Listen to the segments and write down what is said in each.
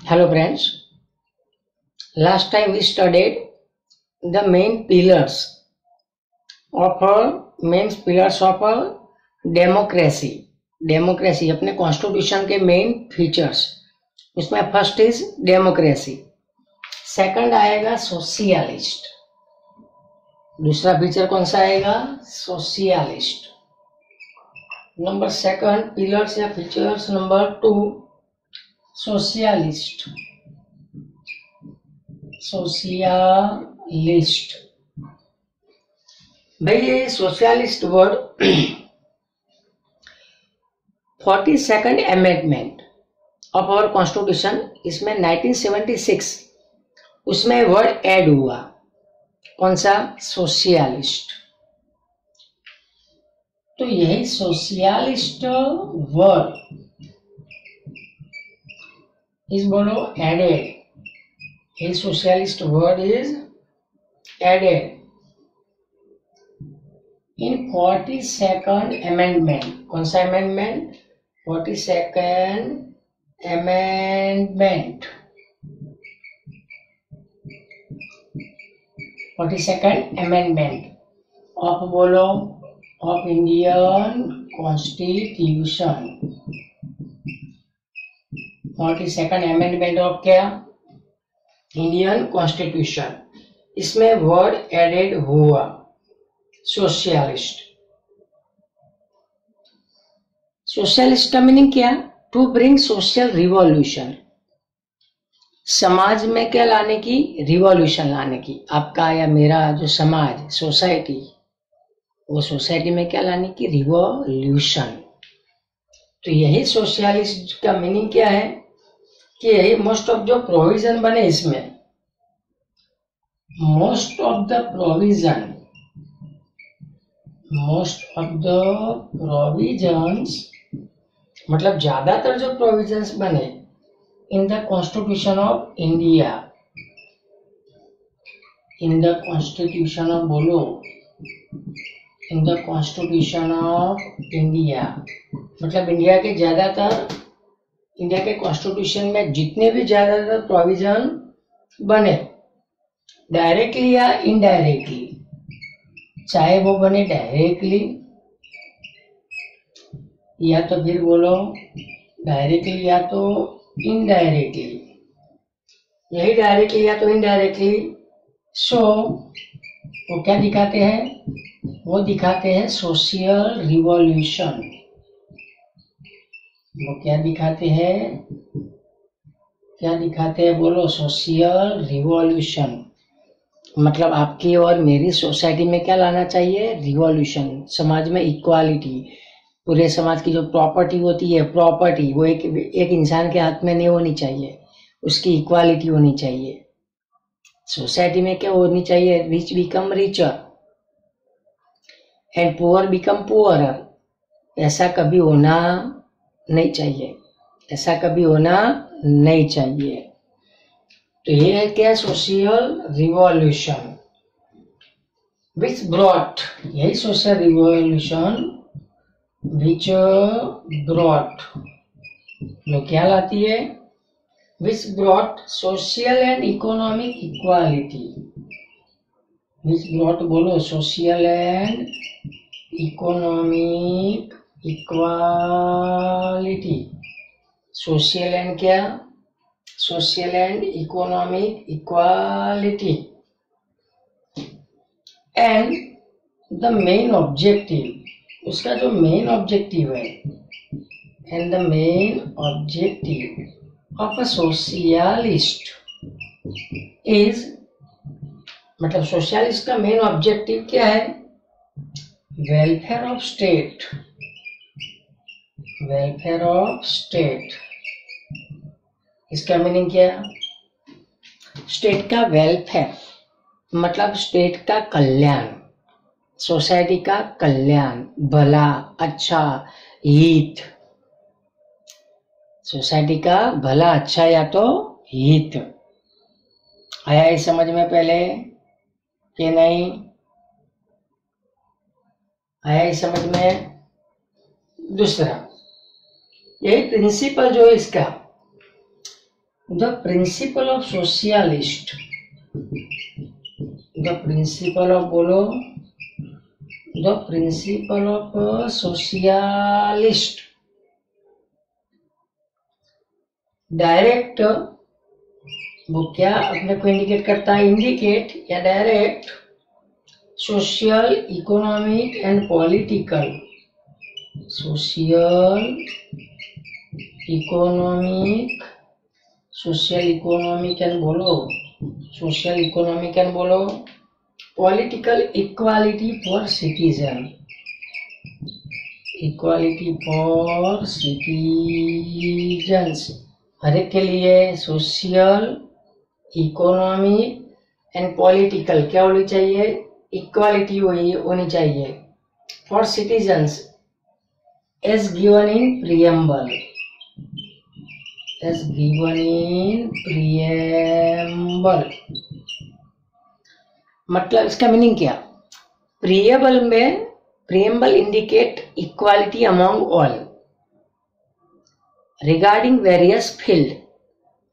Hello friends, last time we studied the main pillars of a democracy. Democracy अपने constitution के main features, उसमें first is democracy, second आएगा socialist, दूसरा feature कौन सा आएगा सोशियलिस्ट। नंबर सेकंड पिलर्स या फीचर्स नंबर 2 सोशियलिस्ट। भाई ये socialist word 42nd amendment of our constitution, इसमें 1976 उसमें वर्ड ऐड हुआ, कौन सा सोशियलिस्ट। तो यही सोशियलिस्ट वर्ड इस बोलो एडेड, ये socialist word is added in 42nd amendment. कौन सा amendment? 42nd amendment, 42nd amendment of बोलो of Indian constitution. 42nd amendment of क्या? Indian constitution. इसमें वर्ड एडेड हुआ सोशियलिस्ट। सोशलिस्ट का मीनिंग क्या? टू ब्रिंग सोशल रिवॉल्यूशन, समाज में क्या लाने की? रिवॉल्यूशन लाने की। आपका या मेरा जो समाज सोसाइटी, वो सोसाइटी में क्या लाने की? रिवॉल्यूशन। तो यही सोशलिस्ट का मीनिंग क्या है कि यही मोस्ट ऑफ जो प्रोविजन बने इसमें, मोस्ट ऑफ द प्रोविजंस मतलब ज्यादातर जो प्रोविजंस बने in the constitution of India, in the constitution of बोलो, in the constitution of India, मतलब इंडिया के ज्यादातर, इंडिया के कॉन्स्टिट्यूशन में जितने भी ज्यादातर प्रोविजन बने डायरेक्टली या इनडायरेक्टली, चाहे वो बने डायरेक्टली या तो फिर बोलो डायरेक्टली या तो इनडायरेक्टली, यही डायरेक्टली या तो इनडायरेक्टली। सो वो क्या दिखाते हैं? वो दिखाते हैं सोशल रिवॉल्यूशन। वो क्या दिखाते हैं? क्या दिखाते हैं बोलो? Social revolution. मतलब आपकी और मेरी सोसाइटी में क्या लाना चाहिए? रिवॉल्यूशन। समाज में इक्वालिटी, पूरे समाज की जो प्रॉपर्टी होती है, प्रॉपर्टी वो एक इंसान के हाथ में नहीं होनी चाहिए, उसकी इक्वालिटी होनी चाहिए। सोसाइटी में क्या होनी चाहिए? Rich become richer and poor become poorer. ऐसा कभी होना नहीं चाहिए, ऐसा कभी होना नहीं चाहिए। तो ये है क्या? सोशल रिवॉल्यूशन विच ब्रॉट, यही सोशल रिवॉल्यूशन विच ब्रॉट, जो क्या लाती है? Which brought social and economic equality, which brought बोलो social and economic equality. Social and क्या? Social and economic equality and the main objective, उसका जो मेन ऑब्जेक्टिव है, and the main objective of a socialist is, मतलब socialist का main objective क्या है? Welfare of state, welfare of state. इसका meaning क्या? स्टेट का वेलफेयर मतलब स्टेट का कल्याण, सोसाइटी का कल्याण, भला, अच्छा, हित, सोसाइटी का भला, अच्छा या तो हित। आया इस समझ में पहले कि नहीं? आया इस समझ में? दूसरा, यही प्रिंसिपल जो है इसका, the principle of socialist, the principle of बोलो, the principle of socialist. Direct वो क्या अपने को इंडिकेट करता है, इंडिकेट या direct social, economic and political, social economic, social economic and बोलो, सोशल इकोनॉमिक एंड बोलो, political equality for citizen, equality for citizens, हर एक के लिए सोशल, इकोनॉमिक एंड पॉलिटिकल क्या होनी चाहिए, इक्वालिटी होनी चाहिए for citizens as given in preamble, as given in preamble. मतलब इसका मीनिंग क्या, प्रियम्बल में, preamble indicate equality among all regarding various field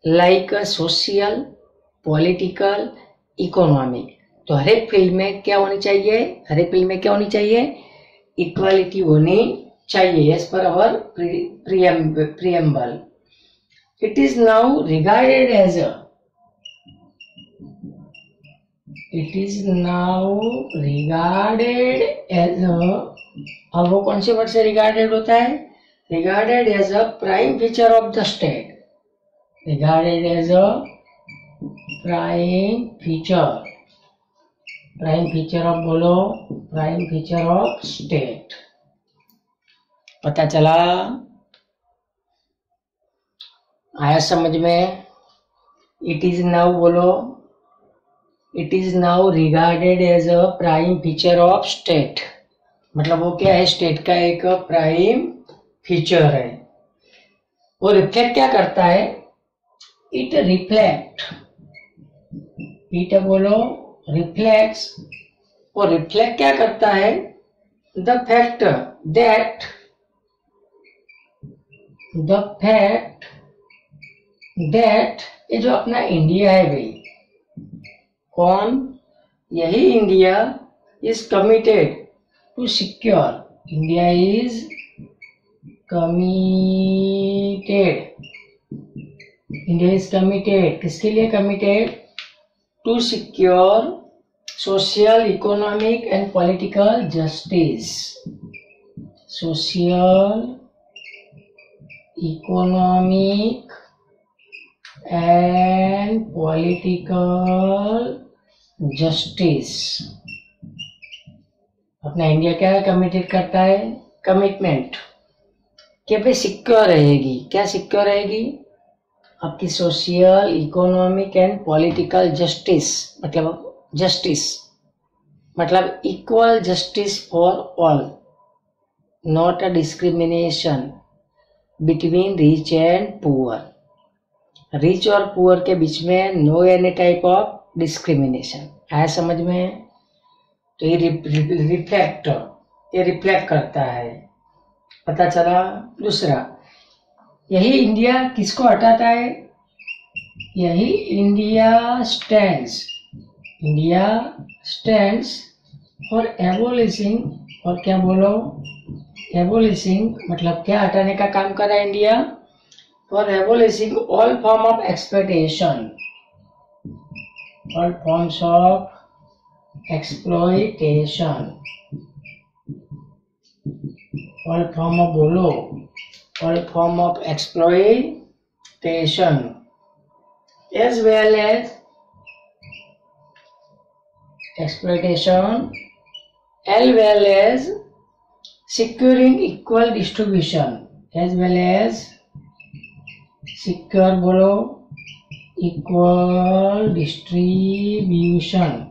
like social, political, economic. तो हर एक फील्ड में क्या होनी चाहिए, हर एक फील्ड में क्या होनी चाहिए, इक्वालिटी होनी चाहिए as per our preamble. It is now regarded as a, it is now regarded as a, अब वो कौन से वर्ड से रिगार्डेड होता है, regarded as a prime feature of the state, regarded as a prime feature, prime feature of बोलो, prime feature of state. पता चला, आया समझ में। इट इज नाउ बोलो, it is now regarded as a prime feature of state, मतलब वो क्या है, स्टेट का एक प्राइम फीचर है। वो रिफ्लेक्ट क्या करता है, इट रिफ्लेक्ट, इट बोलो रिफ्लेक्ट्स, और रिफ्लेक्ट क्या करता है, the fact that, the fact that, ये जो अपना इंडिया है भाई, कौन, यही India is committed to secure, India is committed, India is committed, किसके लिए committed, to secure social, economic and political justice, social, economic and political justice. अपना इंडिया क्या है, कमिटेड करता है, कमिटमेंट कि भाई सिक्योर रहेगी, क्या सिक्योर रहेगी, आपकी social, economic and political justice, मतलब जस्टिस मतलब equal justice for all, not a discrimination between rich and poor, rich और पुअर के बीच में no any type of discrimination. आया समझ में। तो ये रिफ्लेक्ट, ये रिफ्लेक्ट करता है, पता चला। दूसरा, यही इंडिया किसको हटाता है, यही India stands, India stands for abolishing, और क्या बोलो, एबोलिशिंग मतलब क्या हटाने का काम कर रहा है India, for abolishing all form of exploitation, all forms of exploitation, all form of बोलो, all form of exploitation as well as exploitation, as well as securing equal distribution, as well as secure बोलो equal distribution,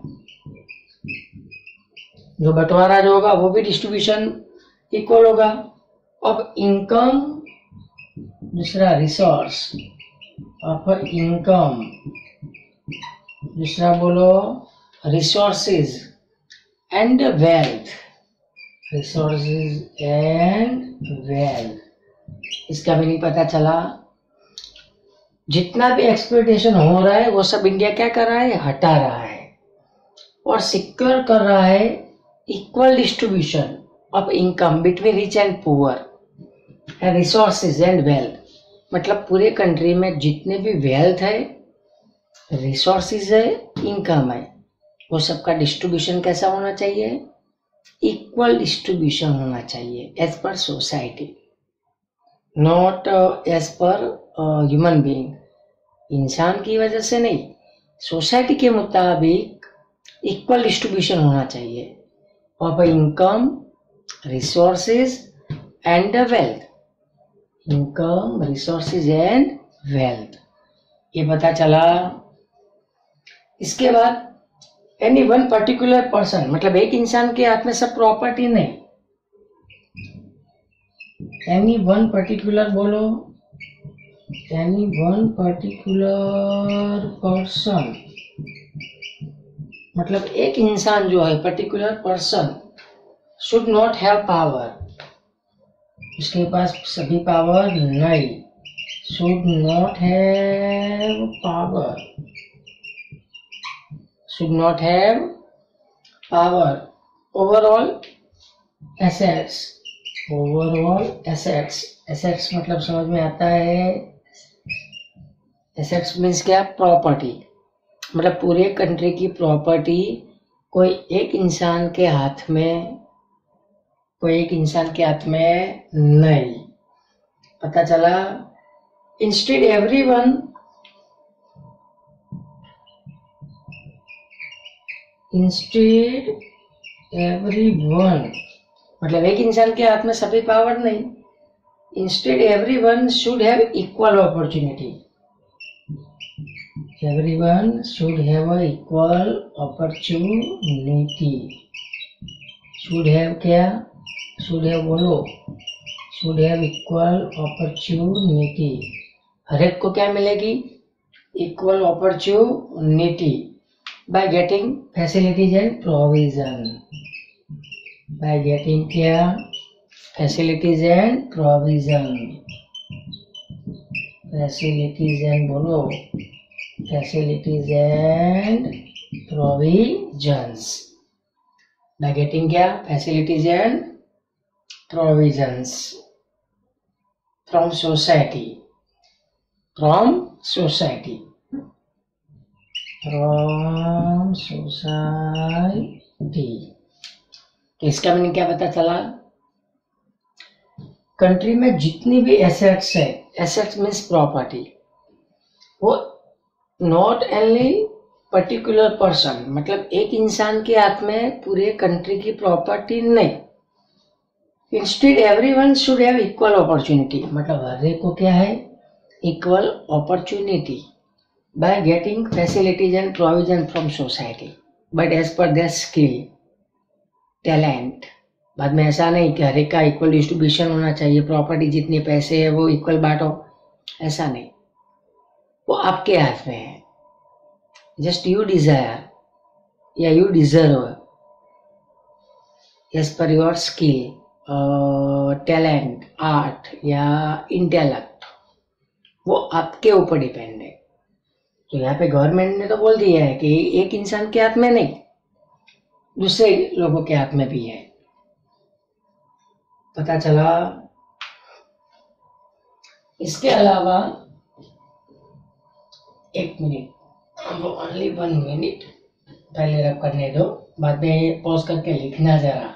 जो बंटवारा जो होगा वो भी distribution equal होगा। अब इनकम, दूसरा रिसोर्स ऑफ इनकम, दूसरा बोलो resources and wealth, resources and wealth, इसका भी नहीं पता चला। जितना भी एक्सप्लॉयटेशन हो रहा है वो सब इंडिया क्या कर रहा है, हटा रहा है और सिक्योर कर रहा है equal distribution of income between rich and poor and resources and wealth. मतलब पूरे कंट्री में जितने भी वेल्थ है, रिसोर्सेज है, इनकम है, वो सबका डिस्ट्रीब्यूशन कैसा होना चाहिए, इक्वल डिस्ट्रीब्यूशन होना चाहिए as per society, not as per human being. इंसान की वजह से नहीं, सोसाइटी के मुताबिक इक्वल डिस्ट्रीब्यूशन होना चाहिए of income, resources and wealth. Income, resources and wealth, ये पता चला। इसके बाद एनी वन पर्टिकुलर पर्सन, मतलब एक इंसान के हाथ में सब प्रॉपर्टी नहीं। एनी वन पर्टिकुलर बोलो, एनी वन पर्टिकुलर पर्सन, मतलब एक इंसान जो है, particular person should not have power, उसके पास सभी पावर नहीं, should not have power, should not have power overall assets, overall assets, assets मतलब समझ में आता है, एसेट्स मीन्स क्या, प्रॉपर्टी, मतलब पूरे कंट्री की प्रॉपर्टी कोई एक इंसान के हाथ में, कोई एक इंसान के हाथ में नहीं। पता चला। इंस्टेड एवरीवन, इंस्टेड एवरीवन मतलब एक इंसान के हाथ में सभी पावर नहीं। Instead everyone should have equal opportunity, everyone should have equal opportunity. Should have क्या, शुड हैव बोलो, शुड हैव इक्वल अपॉर्चुनिटी। हर एक को क्या मिलेगी, equal opportunity by getting facilities and provision, by getting क्या, facilities and provision, facilities and बोलो, facilities and provisions, by getting क्या, facilities and provisions from society, from society, from society। तो इसका मीनिंग क्या पता चला, कंट्री में जितनी भी एसेट्स है, एसेट्स मीन्स प्रॉपर्टी, वो नॉट ओनली पर्टिकुलर पर्सन, मतलब एक इंसान के हाथ में पूरे कंट्री की प्रॉपर्टी नहीं। Instead everyone should have equal opportunity, मतलब हर एक को क्या है, equal opportunity by getting facilities and provision from society but as per their skill, talent. बाद में ऐसा नहीं कि हर एक का इक्वल डिस्ट्रीब्यूशन होना चाहिए, प्रॉपर्टी जितने पैसे है वो इक्वल बांटो, ऐसा नहीं, वो आपके हाथ में है। जस्ट यू डिजायर या you deserve as per your skill, talent, art या इंटेलेक्ट, वो आपके ऊपर डिपेंड है। तो यहाँ पे गवर्नमेंट ने तो बोल दिया है कि एक इंसान के हाथ में नहीं, दूसरे लोगों के हाथ में भी है। पता चला। इसके अलावा एक मिनट, ओनली 1 मिनट पहले रब करने दो, बाद में पॉज करके लिखना जरा,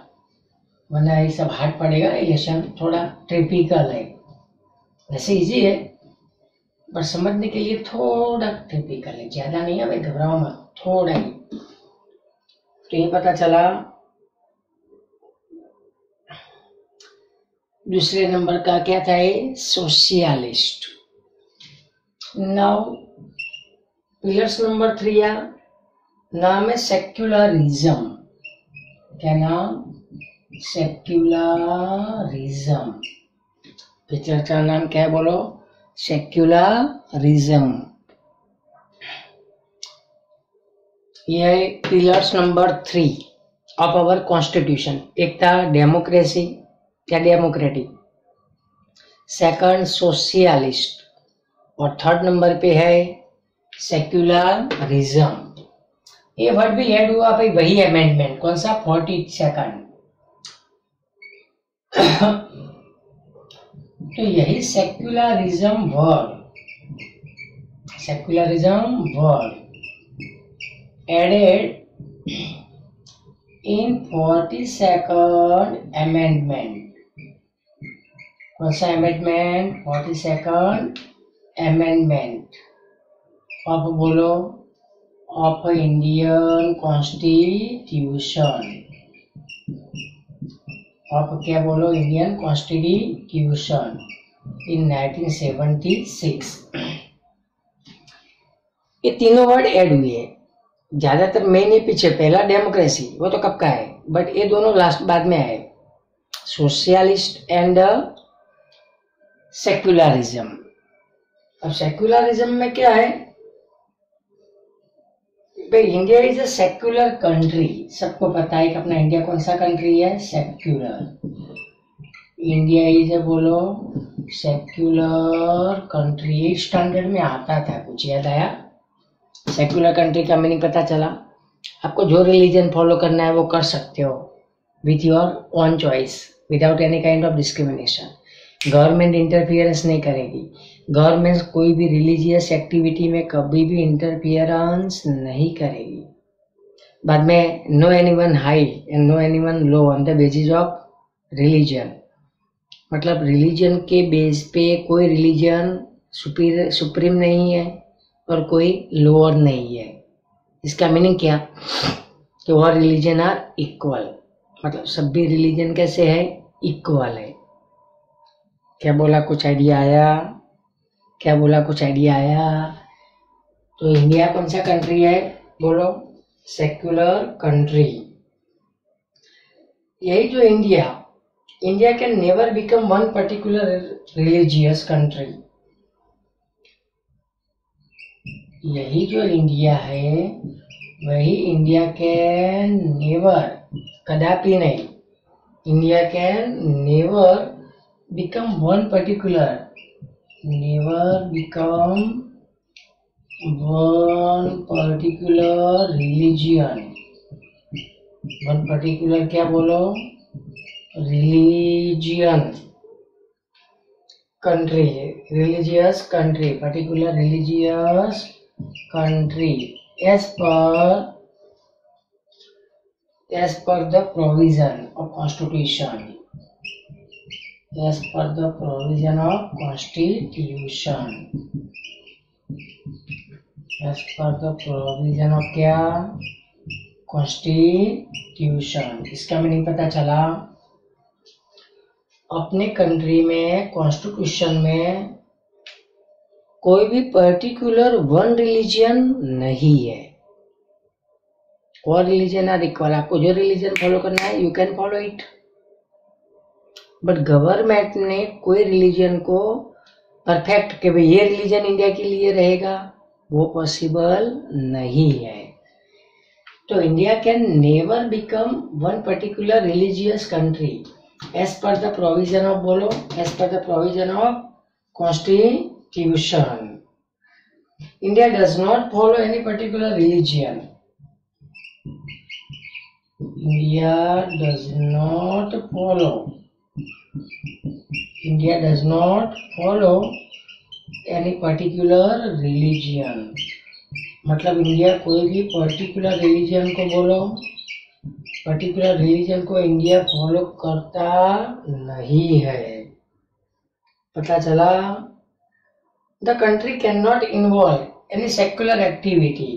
वरना ये सब हार्ड पड़ेगा। ये लेसन थोड़ा टिपिकल है, वैसे इजी है पर समझने के लिए थोड़ा टिपिकल है, ज्यादा नहीं है भाई, घबराओ मत, थोड़ा ही। तो ये पता चला। दूसरे नंबर का क्या था, ये सोशियलिस्ट। नाउ पिलर्स नंबर 3 नाम है सेक्युलरिज्म। क्या नाम, सेक्युलरिज्म। पिक्चर का नाम क्या है बोलो, सेक्युलरिज्म। यह है pillars number 3 of our constitution. एक था डेमोक्रेसी या डेमोक्रेटिक, सेकंड सोशियलिस्ट, और थर्ड नंबर पे है सेक्युलरिज्म। ये वर्ड भी ऐड हुआ भाई, वही अमेंडमेंट, कौन सा 42nd। तो यही secularism word added in 42nd amendment. कौन सा अमेंडमेंट? 42nd अमेंडमेंट ऑफ, बोलो, ऑफ इंडियन कॉन्स्टिट्यूशन। ऑफ क्या बोलो? Indian constitution in 1976। ये तीनों वर्ड ऐड हुए। ज्यादातर मेन ही पीछे, पहला डेमोक्रेसी, वो तो कब का है, बट ये दोनों लास्ट बाद में आए, सोशलिस्ट एंड सेक्युलरिज्म। अब सेक्युलरिज्म में क्या है भाई? India is a secular country. सबको पता है कि अपना इंडिया कौन सा कंट्री है? सेक्युलर। इंडिया इज अ, बोलो, सेक्युलर कंट्री। 8th स्टैंडर्ड में आता था, कुछ याद आया? सेक्युलर कंट्री का मीनिंग पता चला। आपको जो रिलीजन फॉलो करना है वो कर सकते हो with your own choice, without any kind of discrimination. Government interference नहीं करेगी। गवर्नमेंट कोई भी रिलीजियस एक्टिविटी में कभी भी इंटरफियरेंस नहीं करेगी। बाद में no anyone high and no anyone low on the basis of religion. मतलब रिलीजन के बेस पे कोई रिलीजन सुप्रीम नहीं है और कोई लोअर नहीं है। इसका मीनिंग क्या? कि और रिलीजन आर इक्वल। मतलब सभी रिलीजन कैसे है? इक्वल है। क्या बोला? कुछ आइडिया आया? क्या बोला? कुछ आइडिया आया? तो इंडिया कौन सा कंट्री है? बोलो, सेक्युलर कंट्री। यही जो India can never become one particular religious country. यही जो इंडिया है, वही इंडिया कैन नेवर, कदापि नहीं, India can never become one particular, never become one particular religion. One particular क्या बोलो? Religion country, religious country, particular religious country as per the provision of constitution, as per the provision of constitution, as per the provision of क्या? constitution। इसका meaning पता चला? अपने country में constitution में कोई भी पर्टिकुलर वन रिलीजन नहीं है। और रिलीजन आर इक्वल। आपको जो रिलीजन फॉलो करना है you can follow it, but government ने कोई रिलीजन को परफेक्ट कि भाई ये रिलीजन इंडिया के लिए रहेगा, वो पॉसिबल नहीं है। तो India can never become one particular religious country as per the provision of, बोलो, as per the provision of constitution. India does not follow any particular religion. India does not follow any particular religion. मतलब India कोई भी particular religion को, बोलो, particular religion को India follow करता नहीं है। पता चला? The country cannot involve any secular activity।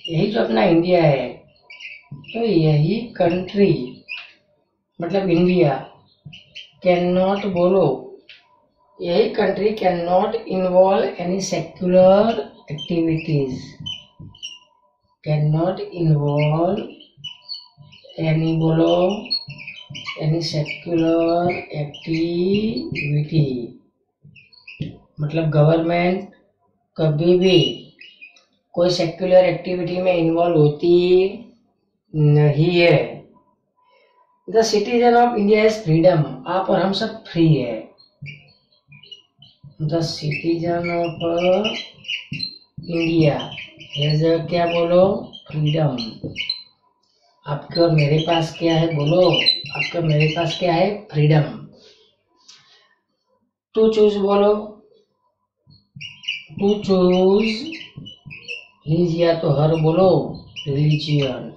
यही जो अपना इंडिया है, तो यही कंट्री मतलब इंडिया कैन नॉट, बोलो, यही country can not involve any secular activities, can not involve any, बोलो, एनी सेक्युलर एक्टिविटी। मतलब गवर्नमेंट कभी भी कोई सेक्युलर एक्टिविटी में इन्वॉल्व होती नहीं है। The citizen of India is freedom. आप और हम सब फ्री है। The citizen of India has क्या बोलो, फ्रीडम। आपके और मेरे पास क्या है बोलो, आपके और मेरे पास क्या है, फ्रीडम। टू चूज बोलो, टू चूज हिज या तो हर बोलो, रिलीजियन,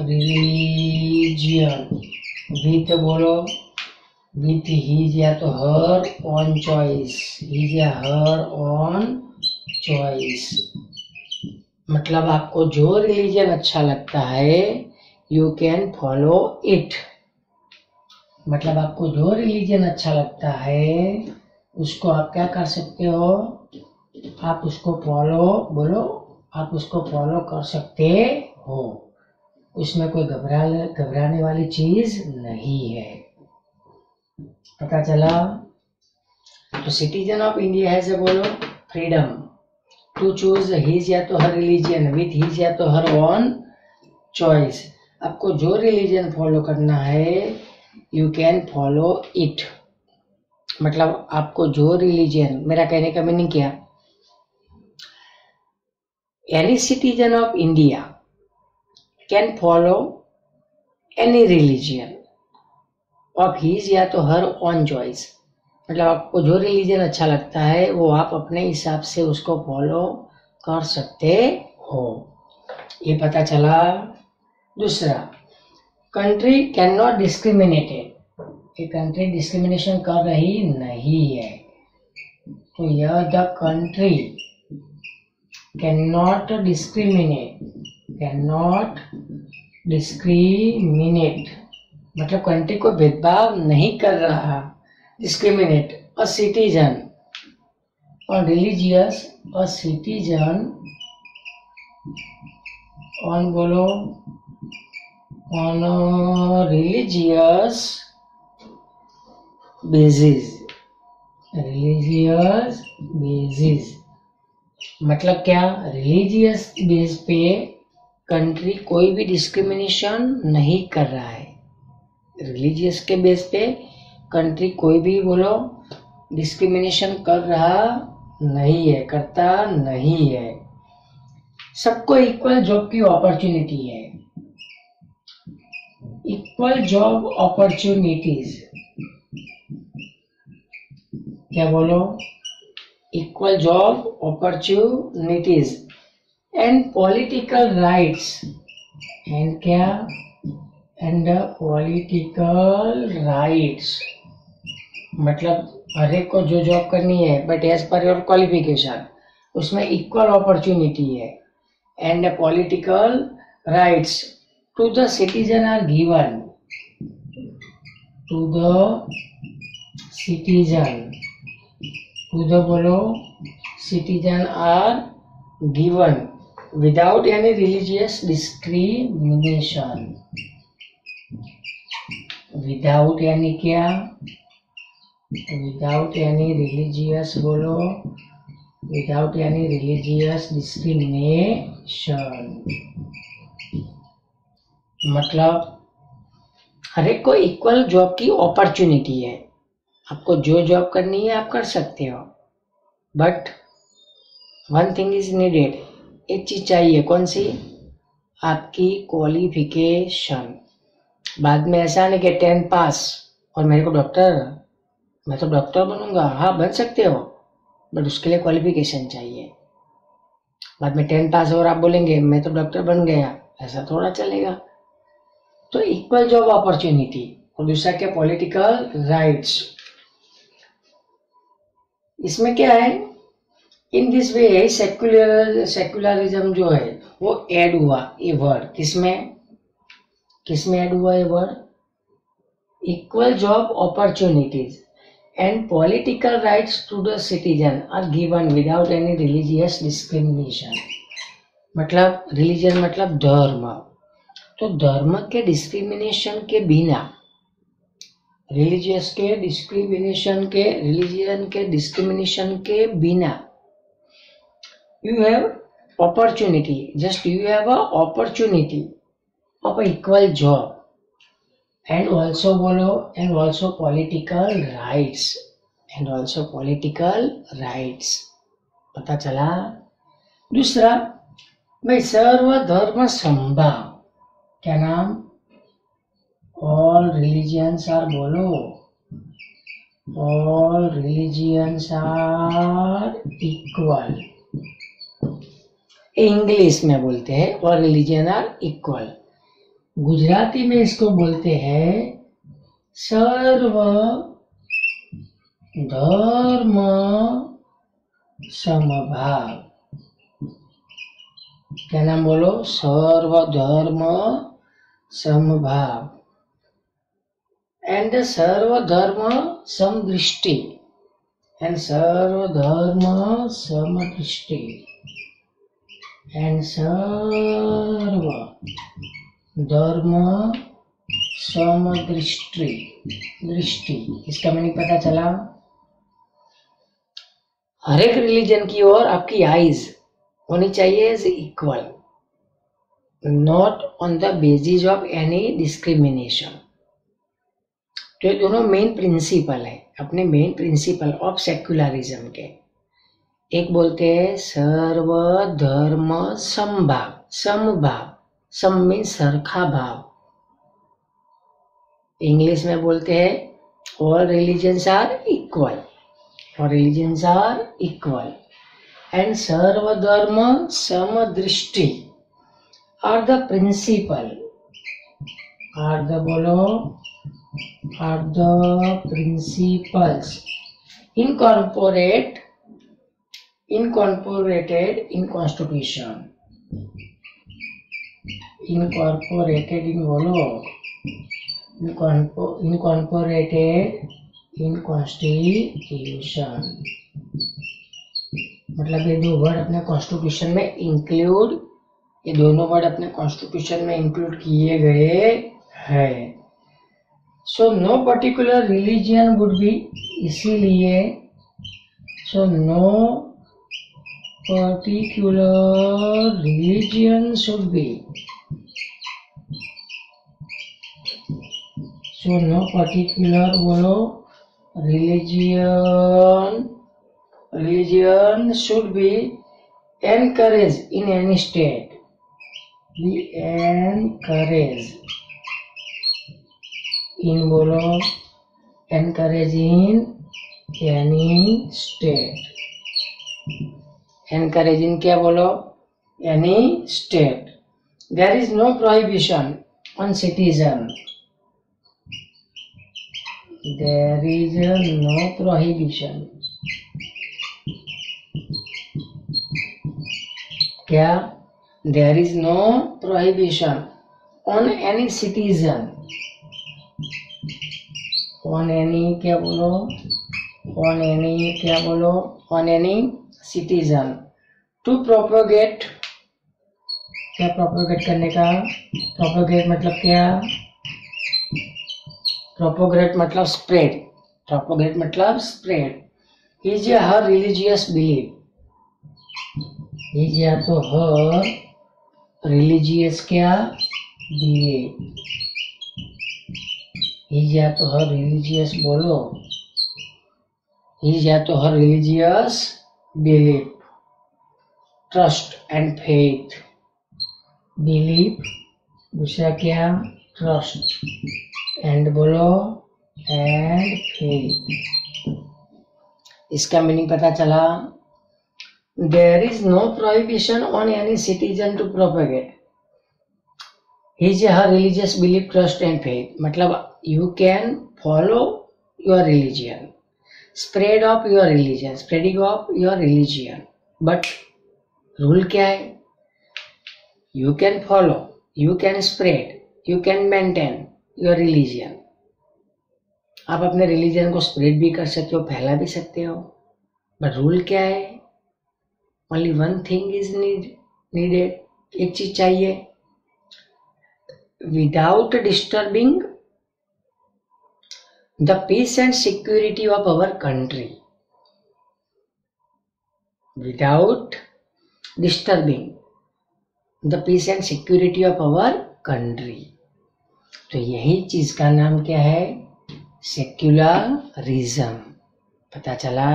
रिलीजियन। विथ बोलो, विथ हिज या तो हर ऑन चॉइस, हिज या हर ऑन चॉइस। मतलब आपको जो रिलीजन अच्छा लगता है यू कैन फॉलो इट। मतलब आपको जो रिलीजन अच्छा लगता है उसको आप क्या कर सकते हो, आप उसको फॉलो बोलो, आप उसको फॉलो कर सकते हो। उसमें कोई घबराने वाली चीज नहीं है। पता चला? तो सिटीजन ऑफ इंडिया है से बोलो, फ्रीडम टू चूज हिज या तो हर रिलीजन, विथ हिज या तो हर ऑन चॉइस। आपको जो रिलीजन फॉलो करना है यू कैन फॉलो इट। मतलब आपको जो रिलीजन, मेरा कहने का मीनिंग क्या, any citizen of India can follow any religion of his या तो हर ऑन चॉइस। मतलब आपको जो रिलीजन अच्छा लगता है वो आप अपने हिसाब से उसको फॉलो कर सकते हो। ये पता चला। दूसरा, कंट्री कैन नॉट डिस्क्रिमिनेटेड। ये कंट्री डिस्क्रिमिनेशन कर रही नहीं है। तो यह the country can not discriminate, can not discriminate मतलब कंट्री को भेदभाव नहीं कर रहा। Discriminate a citizen on religious, a citizen on बोलो, on religious basis, religious basis. मतलब क्या, रिलीजियस बेस पे कंट्री कोई भी डिस्क्रिमिनेशन नहीं कर रहा है। रिलीजियस के बेस पे कंट्री कोई भी बोलो डिस्क्रिमिनेशन कर रहा नहीं है, करता नहीं है। सबको इक्वल जॉब की अपॉर्चुनिटी है। इक्वल जॉब अपॉर्चुनिटीज, क्या बोलो, equal job opportunities and political rights, and क्या, एंड पॉलिटिकल राइट्स। मतलब हर एक को जो जॉब करनी है but as per your qualification, उसमें इक्वल अपॉर्चुनिटी है। And political rights to the citizen are given, to the citizen, to the बोलो citizen are given without any religious discrimination. Without यानी क्या, विदाउट एनी रिलीजियस बोलो, without any religious discrimination. मतलब हर एक को इक्वल जॉब की अपॉर्चुनिटी है। आपको जो जॉब करनी है आप कर सकते हो, but one thing is needed, एक चीज चाहिए, कौन सी, आपकी क्वालिफिकेशन। बाद में ऐसा नहीं कि 10 पास और मेरे को डॉक्टर, मैं तो डॉक्टर बनूंगा, हाँ बन सकते हो बट उसके लिए क्वालिफिकेशन चाहिए। बाद में 10 पास और आप बोलेंगे मैं तो डॉक्टर बन गया, ऐसा थोड़ा चलेगा। तो इक्वल जॉब अपॉर्चुनिटी और दूसरा क्या, पॉलिटिकल राइट्स। इसमें क्या है, इन दिस वे सेक्युलरिज्म जो है वो ऐड हुआ ये वर्ड, किसमें ऐड हुआ ये word, equal job opportunities and political rights to the citizen are given without any religious discrimination. मतलब रिलीजन मतलब धर्म, तो धर्म के डिस्क्रिमिनेशन के बिना, रिलीजियस के डिस्क्रिमिनेशन के, रिलीजन के डिस्क्रिमिनेशन के बिना you have opportunity, just you have a opportunity of a equal job and also बोलो, and also political rights, and also political rights. पता चला। दूसरा भाई सर्वधर्म समभाव, क्या नाम? ऑल रिलीजियंस आर, बोलो, all religions are equal. English में बोलते हैं all religion are equal. Gujarati में इसको बोलते हैं सर्व धर्म समभाव। क्या नाम बोलो? सर्वधर्म समभाव एंड सर्वधर्म समदृष्टि, एंड सर्वधर्म समदृष्टि, एंड सर्व धर्म समदृष्टि। दृष्टि, इसका मीनिंग पता चला। हर एक रिलीजन की ओर आपकी आईज होनी चाहिए is equal, not on the basis of any discrimination. तो ये दोनों मेन प्रिंसिपल है, अपने मेन प्रिंसिपल ऑफ सेक्युलरिज्म के। एक बोलते हैं सर्व धर्म समभाव, समभाव, सम मीन सरखा भाव। इंग्लिश में बोलते हैं all religions are equal, all religions are equal and सर्वधर्म समदृष्टि are the principle, are the, बोलो, are the principles incorporated in constitution, incorporated in, बोलो, incorporated in constitution। मतलब ये दो वर्ड अपने कॉन्स्टिट्यूशन में इंक्लूड, ये दोनों वर्ड अपने कॉन्स्टिट्यूशन में इंक्लूड किए गए हैं। So no particular religion would be, इसीलिए so no particular religion should be, so no particular, बोलो, religion should be encouraged in any state, be encouraged in, बोलो, encourage in any state, encourage in, क्या बोलो? any state। there is no prohibition on citizen, there is no prohibition, क्या? there is no prohibition on any citizen, on any, क्या बोलो? on any, क्या बोलो? on any citizen to propagate, क्या propagate करने का? propagate मतलब क्या? propagate मतलब spread, propagate मतलब spread is या her religious belief, is या तो her religious, क्या? belief, is या तो her religious, बोलो, is या तो her religious belief, trust and faith, belief, दूसरा क्या? trust, and, बोलो, and faith। इसका मीनिंग पता चला। there is no prohibition on any citizen to propagate his or her religious belief, trust and faith। मतलब you can follow your religion, spread of your religion, spreading of your religion, but rule क्या है? you can follow, you can spread, you can maintain your religion। आप अपने religion को spread भी कर सकते हो, फैला भी सकते हो, बट रूल क्या है? Only one thing is needed, एक चीज चाहिए, without disturbing the peace and security of our country, without disturbing the peace and security of our country. तो यही चीज का नाम क्या है? सेक्युलरिज्म। पता चला।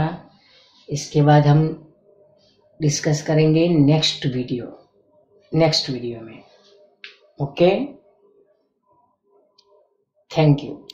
इसके बाद हम डिस्कस करेंगे नेक्स्ट वीडियो में। Okay, thank you.